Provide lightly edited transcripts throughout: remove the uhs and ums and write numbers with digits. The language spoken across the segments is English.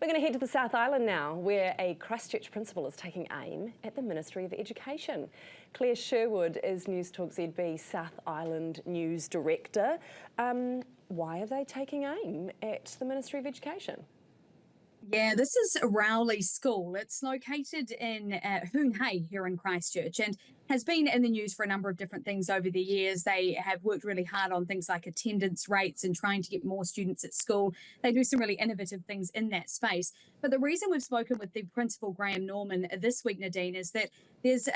We're going to head to the South Island now, where a Christchurch principal is taking aim at the Ministry of Education. Claire Sherwood is Newstalk ZB South Island News Director. Why are they taking aim at the Ministry of Education? Yeah, this is Rowley School. It's located in Hoon Hay here in Christchurch and has been in the news for a number of different things over the years. They have worked really hard on things like attendance rates and trying to get more students at school. They do some really innovative things in that space. But the reason we've spoken with the principal, Graham Norman, this week, Nadine, is that there's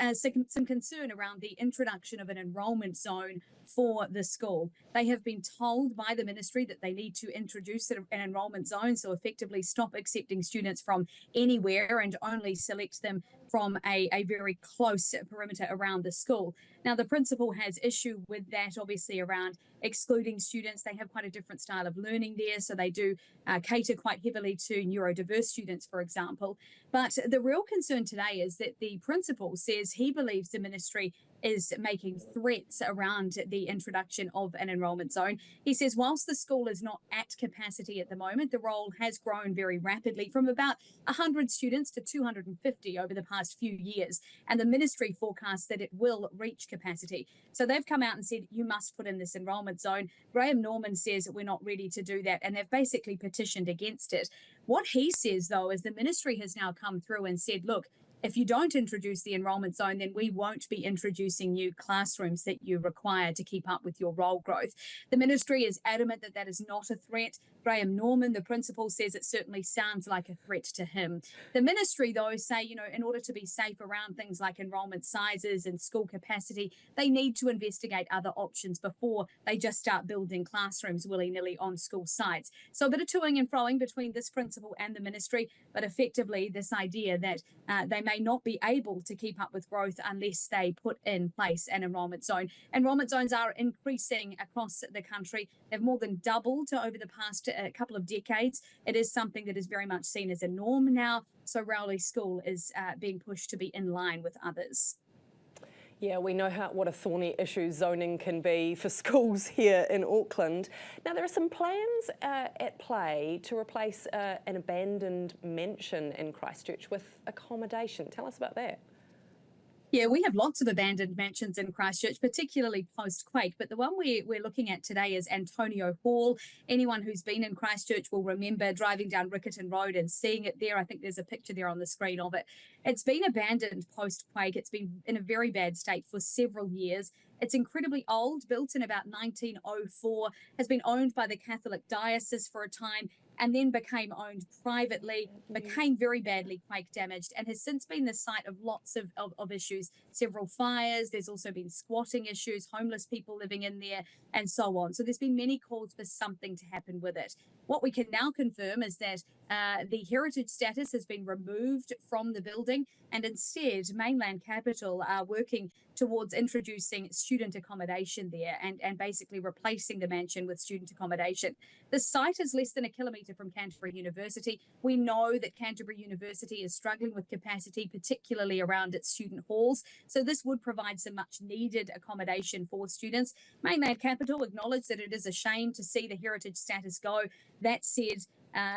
some concern around the introduction of an enrolment zone for the school. They have been told by the ministry that they need to introduce an enrolment zone, so effectively stop accepting students from anywhere and only select them from a very close perimeter around the school. Now, the principal has issue with that, obviously, around excluding students. They have quite a different style of learning there, so they do cater quite heavily to neurodiverse students, for example. But the real concern today is that the principal says he believes the ministry is making threats around the introduction of an enrolment zone. He says whilst the school is not at capacity at the moment, the role has grown very rapidly from about 100 students to 250 over the past few years. And the ministry forecasts that it will reach capacity. So they've come out and said, you must put in this enrolment zone. Graham Norman says we're not ready to do that, and they've basically petitioned against it. What he says, though, is the ministry has now come through and said, look, if you don't introduce the enrolment zone, then we won't be introducing new classrooms that you require to keep up with your role growth. The ministry is adamant that that is not a threat. Graham Norman, the principal, says it certainly sounds like a threat to him. The ministry, though, say, in order to be safe around things like enrolment sizes and school capacity, they need to investigate other options before they just start building classrooms willy-nilly on school sites. So a bit of toing and froing between this principal and the ministry, but effectively this idea that they may not be able to keep up with growth unless they put in place an enrolment zone. Enrolment zones are increasing across the country. They've more than doubled over the past couple of decades. It is something that is very much seen as a norm now. So Rowley School is being pushed to be in line with others. Yeah, we know what a thorny issue zoning can be for schools here in Auckland. Now, there are some plans at play to replace an abandoned mansion in Christchurch with accommodation. Tell us about that. Yeah, we have lots of abandoned mansions in Christchurch, particularly post-quake. But the one we're looking at today is Antonio Hall. Anyone who's been in Christchurch will remember driving down Riccarton Road and seeing it there. I think there's a picture there on the screen of it. It's been abandoned post-quake. It's been in a very bad state for several years. It's incredibly old, built in about 1904, has been owned by the Catholic Diocese for a time, and then became owned privately, became very badly quake damaged, and has since been the site of lots of issues, several fires. There's also been squatting issues, homeless people living in there, and so on. So there's been many calls for something to happen with it. What we can now confirm is that the heritage status has been removed from the building, and instead Mainland Capital are working towards introducing student accommodation there and basically replacing the mansion with student accommodation. The site is less than a kilometre from Canterbury University. We know that Canterbury University is struggling with capacity, particularly around its student halls. So this would provide some much needed accommodation for students. Mainland Capital acknowledged that it is a shame to see the heritage status go. That said,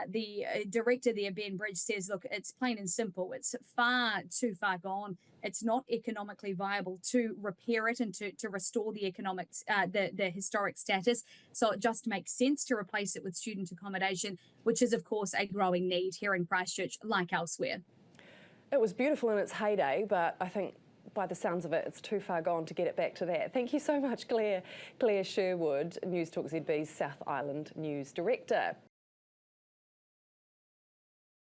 the director there, Ben Bridge, says, look, it's plain and simple. It's far too far gone. It's not economically viable to repair it and to restore the economics, the historic status. So it just makes sense to replace it with student accommodation, which is, of course, a growing need here in Christchurch, like elsewhere. It was beautiful in its heyday, but I think by the sounds of it, it's too far gone to get it back to that. Thank you so much, Claire Sherwood, Newstalk ZB's South Island News Director.